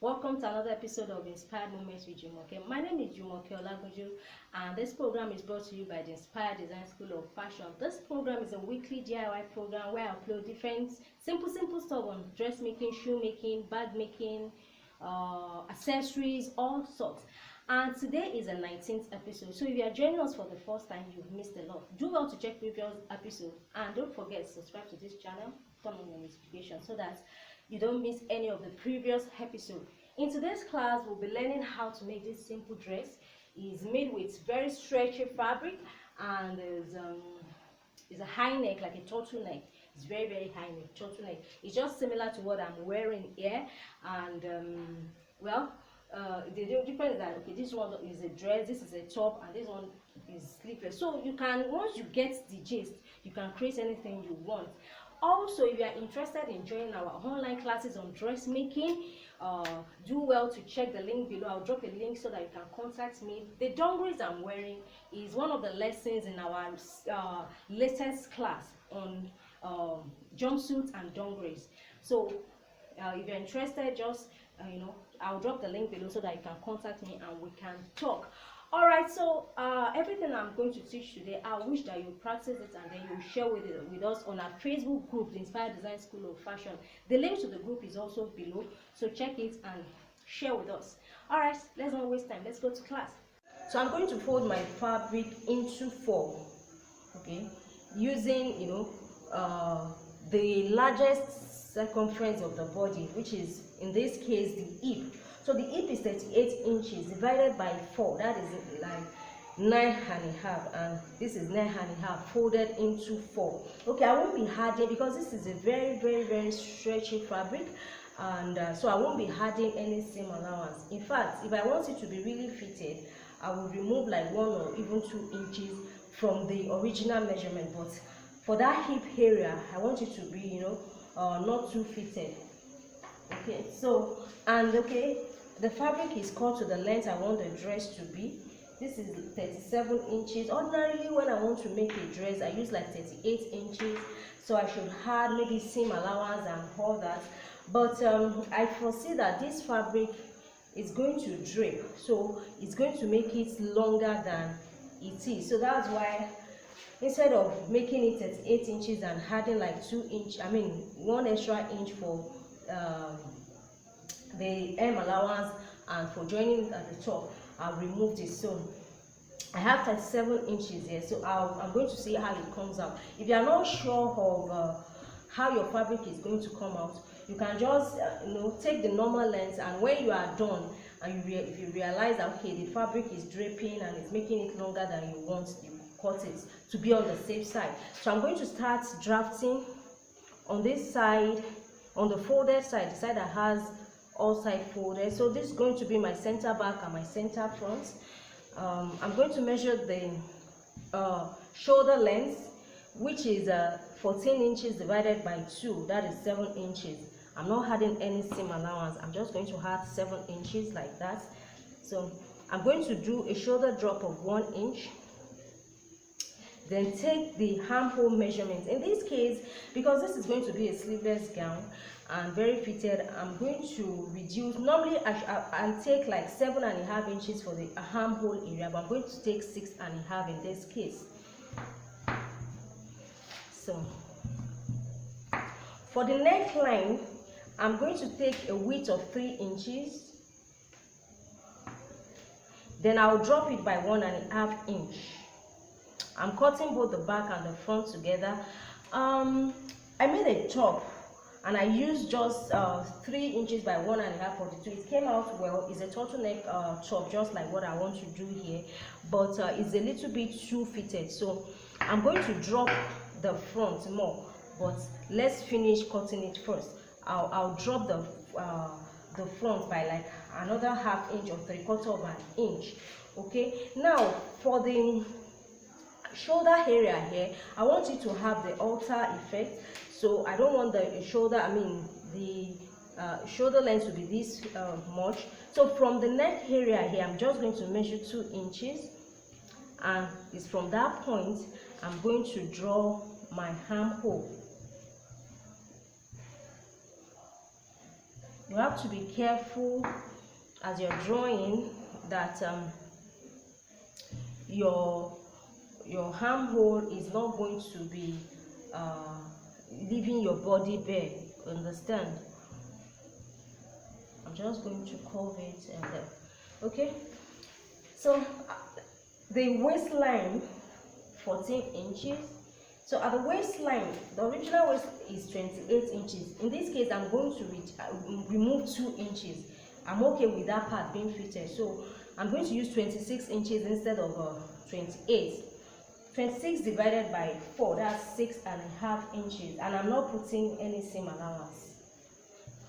Welcome to another episode of Inspired Moments with Jumoke. My name is Jumoke Olagunju, and this program is brought to you by the Inspired Design School of Fashion. This program is a weekly DIY program where I upload different simple stuff on dressmaking, shoemaking, bag making, accessories, all sorts. And today is the 19th episode. So if you are joining us for the first time, you've missed a lot. Do well to check previous episodes, and don't forget to subscribe to this channel, turn on your notifications so that you don't miss any of the previous episodes. In today's class, we'll be learning how to make this simple dress. It's made with very stretchy fabric, and there's a high neck, like a turtleneck. It's very high neck, turtleneck. It's just similar to what I'm wearing here, and the difference is that, okay, this one is a dress, this is a top, and this one is sleeveless. So you can, once you get the gist, you can create anything you want. Also, if you are interested in joining our online classes on dressmaking, do well to check the link below. I'll drop a link so that you can contact me. The dungarees I'm wearing is one of the lessons in our latest class on jumpsuits and dungarees. So if you're interested, just I'll drop the link below so that you can contact me and we can talk. All right, so everything I'm going to teach today, I wish that you practice it and then you share with us on our Facebook group, the Inspired Design School of Fashion. The link to the group is also below, so check it and share with us. All right, let's not waste time. Let's go to class. So I'm going to fold my fabric into four, okay, using the largest circumference of the body, which is in this case the hip. So the hip is 38 inches divided by 4, that is like 9.5, and this is 9.5 folded into 4. Okay, I won't be adding, because this is a very stretchy fabric, and so I won't be adding any seam allowance. In fact, if I want it to be really fitted, I will remove like 1 or even 2 inches from the original measurement. But for that hip area, I want it to be not too fitted. Okay, so, and okay, the fabric is cut to the length I want the dress to be. This is 37 inches. Ordinarily, when I want to make a dress, I use like 38 inches. So I should add maybe seam allowance and all that. But I foresee that this fabric is going to drape. So it's going to make it longer than it is. So that's why, instead of making it 38 inches and adding like 1 extra inch for the hem allowance and for joining at the top, I'll remove this. So I have 37 inches here, so I'm going to see how it comes out. If you are not sure of how your fabric is going to come out, you can just take the normal length, and when you are done and if you realize that, okay, the fabric is draping and it's making it longer than you want, you cut it to be on the safe side. So I'm going to start drafting on this side, on the folded side, the side that has all side folded. So this is going to be my center back and my center front. I'm going to measure the shoulder length, which is 14 inches divided by 2, that is 7 inches. I'm not adding any seam allowance. I'm just going to add 7 inches like that. So I'm going to do a shoulder drop of 1 inch. Then take the armhole measurement. In this case, because this is going to be a sleeveless gown and very fitted, I'm going to reduce. Normally I'll take like 7.5 inches for the armhole area, but I'm going to take 6.5 in this case. So for the neckline, I'm going to take a width of 3 inches. Then I'll drop it by 1.5 inch. I'm cutting both the back and the front together. I made a top and I used just 3 inches by 1.5 42. It came out well. It's a turtleneck top, just like what I want to do here, but it's a little bit too fitted. So I'm going to drop the front more, but let's finish cutting it first. I'll drop the front by like another 1/2 inch or 3/4 of an inch. Okay, now for the shoulder area here, I want it to have the altar effect. So I don't want the shoulder length to be this much. So from the neck area here, I'm just going to measure 2 inches, and it's from that point I'm going to draw my armhole. you have to be careful as you're drawing that your armhole is not going to be leaving your body bare. Understand? I'm just going to curve it and then okay. So the waistline 14 inches. So at the waistline, the original waist is 28 inches. In this case, I'm going to remove 2 inches. I'm okay with that part being fitted. So I'm going to use 26 inches instead of 28. 26 divided by 4, that's 6.5 inches. And I'm not putting any seam allowance.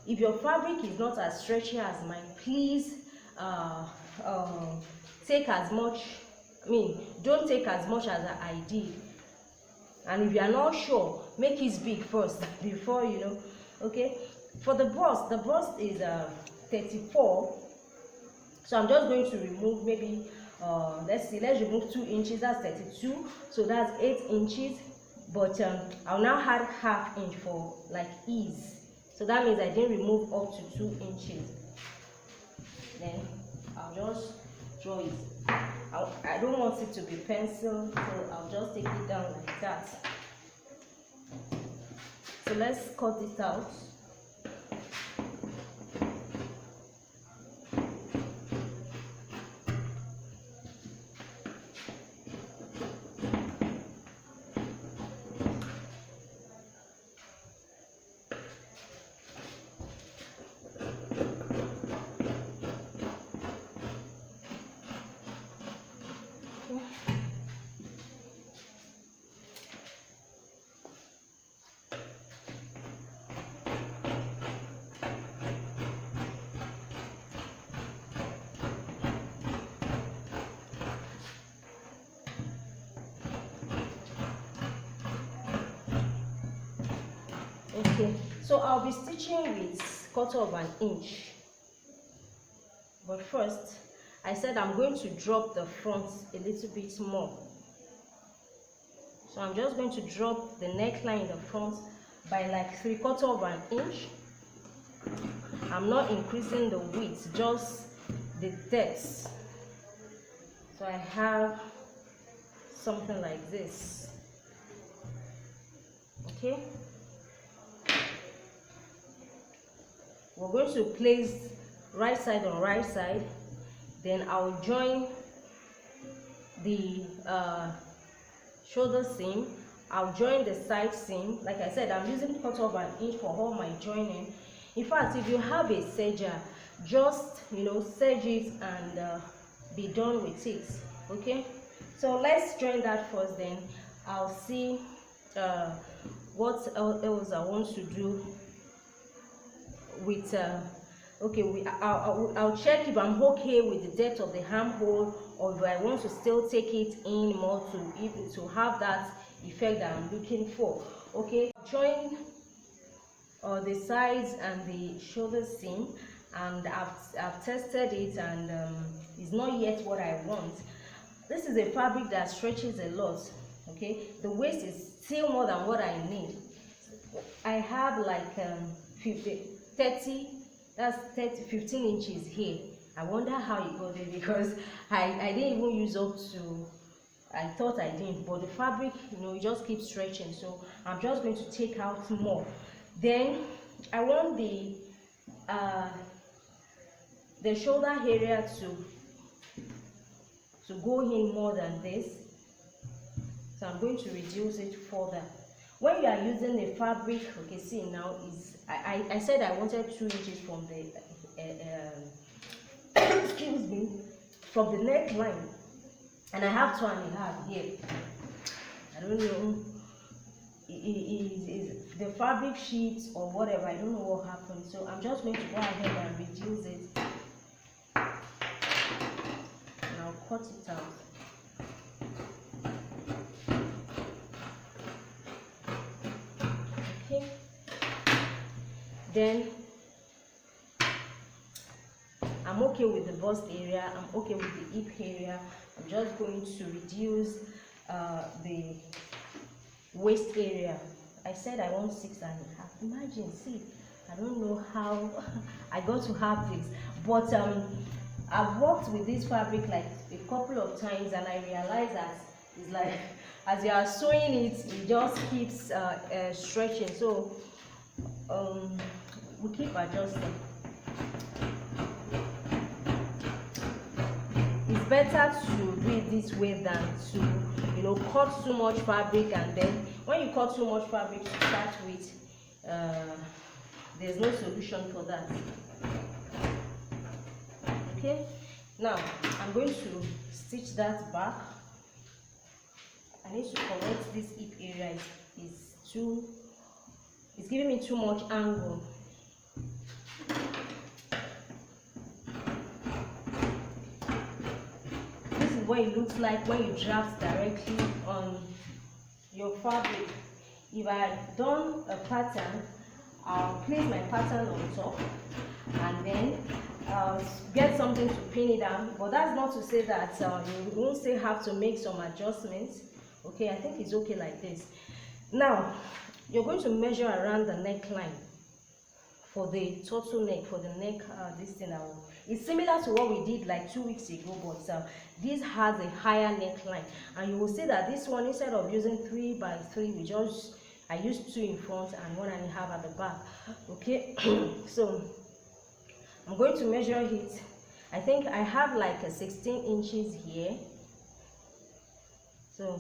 If your fabric is not as stretchy as mine, please take as much, don't take as much as I did. And if you are not sure, make it big first before okay. For the bust is 34. So I'm just going to remove maybe let's remove 2 inches, that's 32. So that's 8 inches. But I'll now add ½ inch for like ease. So that means I didn't remove up to 2 inches. Then I'll just draw it. I don't want it to be pencil, so I'll just take it down like that. So let's cut it out. Okay, so I'll be stitching with 1/4 inch. But first, I said I'm going to drop the front a little bit more. So I'm just going to drop the neckline in the front by like 3/4 inch. I'm not increasing the width, just the depth. So I have something like this. Okay. We're going to place right side on right side. Then I'll join the shoulder seam. I'll join the side seam. Like I said, I'm using 1/4 inch for all my joining. In fact, if you have a serger, just serge it and be done with it. Okay, so let's join that first, then I'll see what else I want to do with okay. I'll check if I'm okay with the depth of the armhole, or if I want to still take it in more to have that effect that I'm looking for. Okay, join the sides and the shoulder seam, and I've tested it, and it's not yet what I want. This is a fabric that stretches a lot. Okay, the waist is still more than what I need. I have like 15 inches here. I wonder how it got there, because I didn't even use up to, I thought I didn't, but the fabric, it just keeps stretching. So I'm just going to take out more. Then I want the shoulder area to go in more than this. So I'm going to reduce it further. When you are using the fabric, okay, see now is I said I wanted 2 inches from the excuse me, from the neckline, and I have 2.5 here. I don't know, is the fabric sheets or whatever, I don't know what happened. So I'm just going to go ahead and reduce it, and I'll cut it out. Okay, then I'm okay with the bust area, I'm okay with the hip area. I'm just going to reduce the waist area. I said I want 6.5. Imagine, see, I don't know how I got to have this, but I've worked with this fabric like a couple of times, and I realized that it's like as you are sewing it, it just keeps stretching. So we keep adjusting. It's better to do it this way than to, you know, cut too much fabric, and then when you cut too much fabric to start with, there's no solution for that. Okay, now I'm going to stitch that back. I need to correct this hip area. It's giving me too much angle. This is what it looks like when you draft directly on your fabric. If I had done a pattern, I'll place my pattern on top and then get something to pin it down. But that's not to say that you won't still have to make some adjustments. Okay, I think it's okay like this. Now you're going to measure around the neckline for the turtleneck, for the neck. This thing it's similar to what we did like 2 weeks ago, but this has a higher neckline, and you will see that this one, instead of using 3 by 3, I used 2 in front and 1.5 at the back. Okay, so I'm going to measure it. I think I have like a 16 inches here. So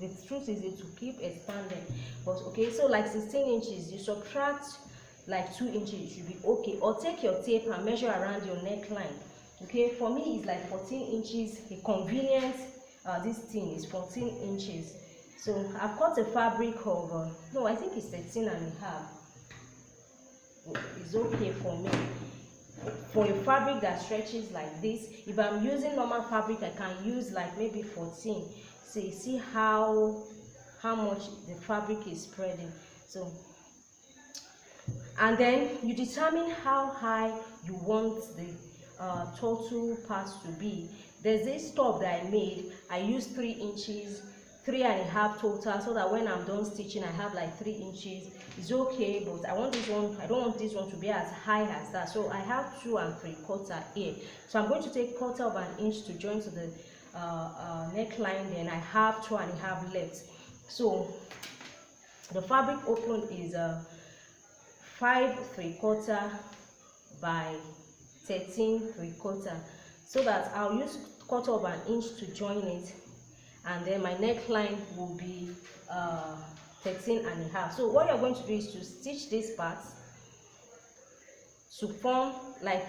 the truth is to keep expanding, but okay, so like 16 inches, you subtract like 2 inches, it should be okay. Or take your tape and measure around your neckline. Okay, for me it's like 14 inches. The convenient this thing is 14 inches. So I've cut a fabric of no, I think it's 13.5. It's okay for me. For a fabric that stretches like this, if I'm using normal fabric, I can use like maybe 14. So you see how much the fabric is spreading. So, and then you determine how high you want the total part to be. There's this top that I made. I used 3 inches, 3.5 total, so that when I'm done stitching, I have like 3 inches. It's okay, but I want this one, I don't want this one to be as high as that. So I have 2 3/4 here. So I'm going to take 1/4 of an inch to join to the neckline. Then I have 2.5 left. So the fabric open is 5 3/4 by 13 3/4, so that I'll use 1/4 of an inch to join it, and then my neckline will be 13.5. So what you're going to do is to stitch this part to form like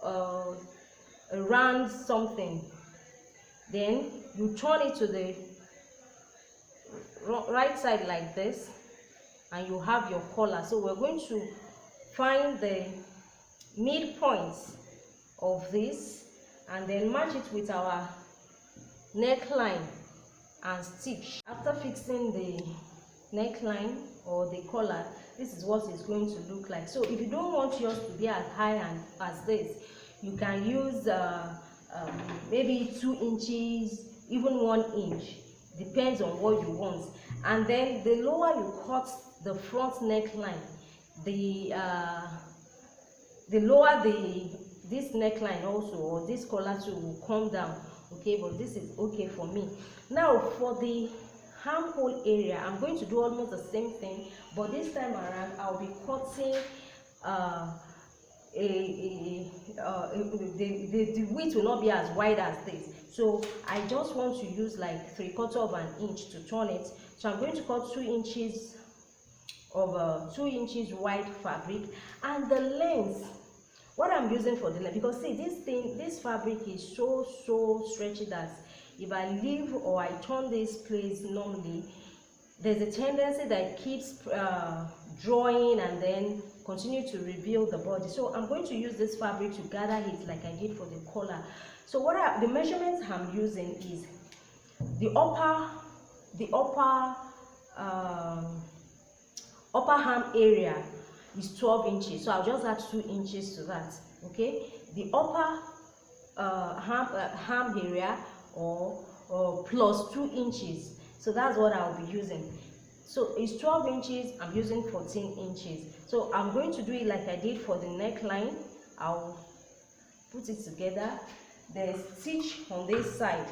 a round something. Then you turn it to the right side like this, and you have your collar. So we're going to find the midpoints of this and then match it with our neckline and stitch. After fixing the neckline or the collar, this is what it's going to look like. So if you don't want yours to be as high as this, you can use maybe 2 inches, even 1 inch, depends on what you want. And then the lower you cut the front neckline, the lower this neckline also, or this collar too, will come down. Okay, but this is okay for me. Now for the armhole area, I'm going to do almost the same thing, but this time around I'll be cutting the width will not be as wide as this. So I just want to use like 3/4 of an inch to turn it. So I'm going to cut 2 inches of 2 inches wide fabric, and the length, what I'm using for the length, because see, this fabric is so stretchy that if I leave or I turn this place normally, there's a tendency that it keeps drawing and then continue to reveal the body. So I'm going to use this fabric to gather it like I did for the collar. So the measurements I'm using is the upper arm area is 12 inches. So I'll just add 2 inches to that. Okay, the upper arm area or plus 2 inches. So that's what I'll be using. So it's 12 inches, I'm using 14 inches. So I'm going to do it like I did for the neckline. I'll put it together, then stitch on this side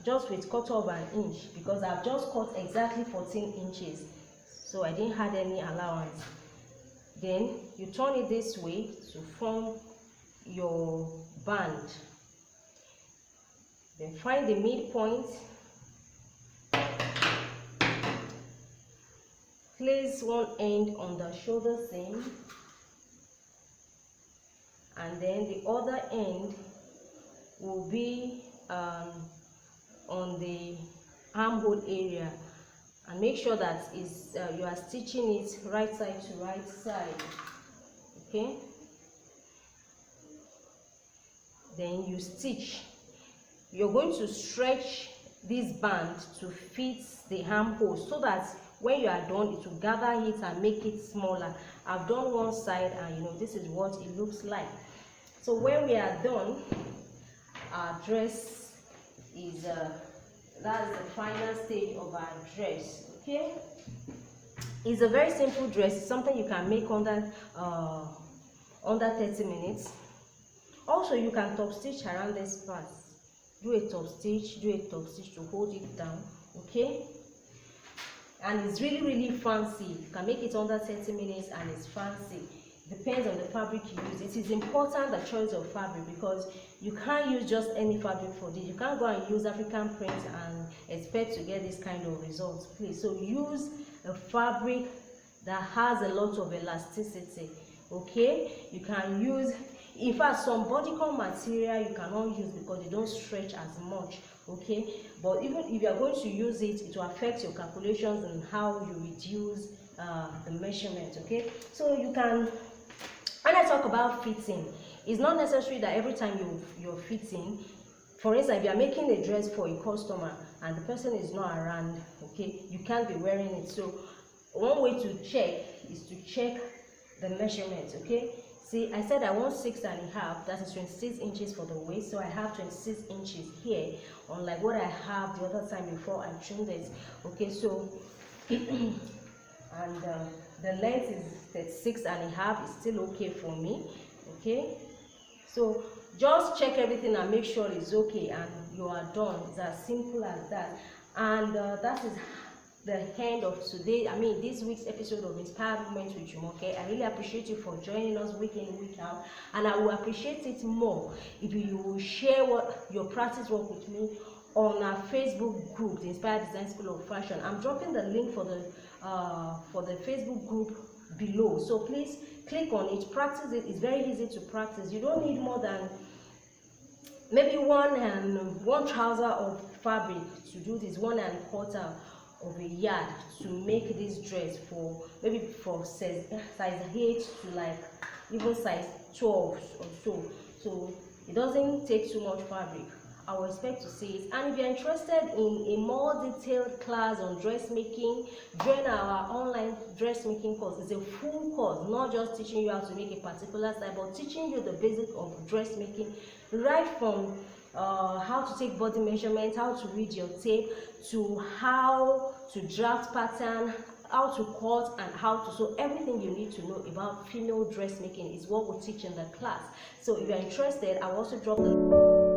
just with 1/4 inch, because I've just cut exactly 14 inches, so I didn't have any allowance. Then you turn it this way to form your band. Then find the midpoint, place one end on the shoulder seam, and then the other end will be on the armhole area, and make sure that you are stitching it right side to right side. Okay, then you stitch. You're going to stretch this band to fit the armhole, so that when you are done, it will gather it and make it smaller. I've done one side, and this is what it looks like. So when we are done, our dress is that's the final stage of our dress. Okay, it's a very simple dress. It's something you can make under 30 minutes. Also, you can top stitch around this part. Do a top stitch to hold it down. Okay, and it's really fancy. You can make it under 30 minutes and it's fancy. Depends on the fabric you use. It is important, the choice of fabric, because you can't use just any fabric for this. You can't go and use African print and expect to get this kind of results, please. So use a fabric that has a lot of elasticity. Okay, you can use, in fact, some bodycon material you cannot use because they don't stretch as much. Okay, but even if you are going to use it, it will affect your calculations and how you reduce the measurement. Okay, so you can, when I talk about fitting, it's not necessary that every time you're fitting. For instance, if you are making a dress for a customer and the person is not around, okay, you can't be wearing it. So one way to check is to check the measurement. Okay, see, I said I want 6.5, that is 26 inches for the waist, so I have 26 inches here, unlike what I have the other time before I trimmed it. Okay, so and the length is 36.5. It's still okay for me. Okay, so just check everything and make sure it's okay, and you are done. It's as simple as that. And that is the end of today, this week's episode of Inspired Moment with Jumoke. I really appreciate you for joining us week in, week out, and I will appreciate it more if you will share your practice work with me on our Facebook group, the Inspired Design School of Fashion. I'm dropping the link for the Facebook group below, so please click on it, practice it. It's very easy to practice. You don't need more than maybe one trouser of fabric to do this, 1.25 of a yard to make this dress, for maybe for size 8 to like even size 12 or so. So it doesn't take too much fabric. I will expect to see it. And if you're interested in a more detailed class on dressmaking, join our online dressmaking course. It's a full course, not just teaching you how to make a particular style, but teaching you the basic of dressmaking, right from how to take body measurements, how to read your tape, to how to draft pattern, how to cut, and how to sew. Everything you need to know about female dressmaking is what we teach in the class. So if you're interested, I'll also drop the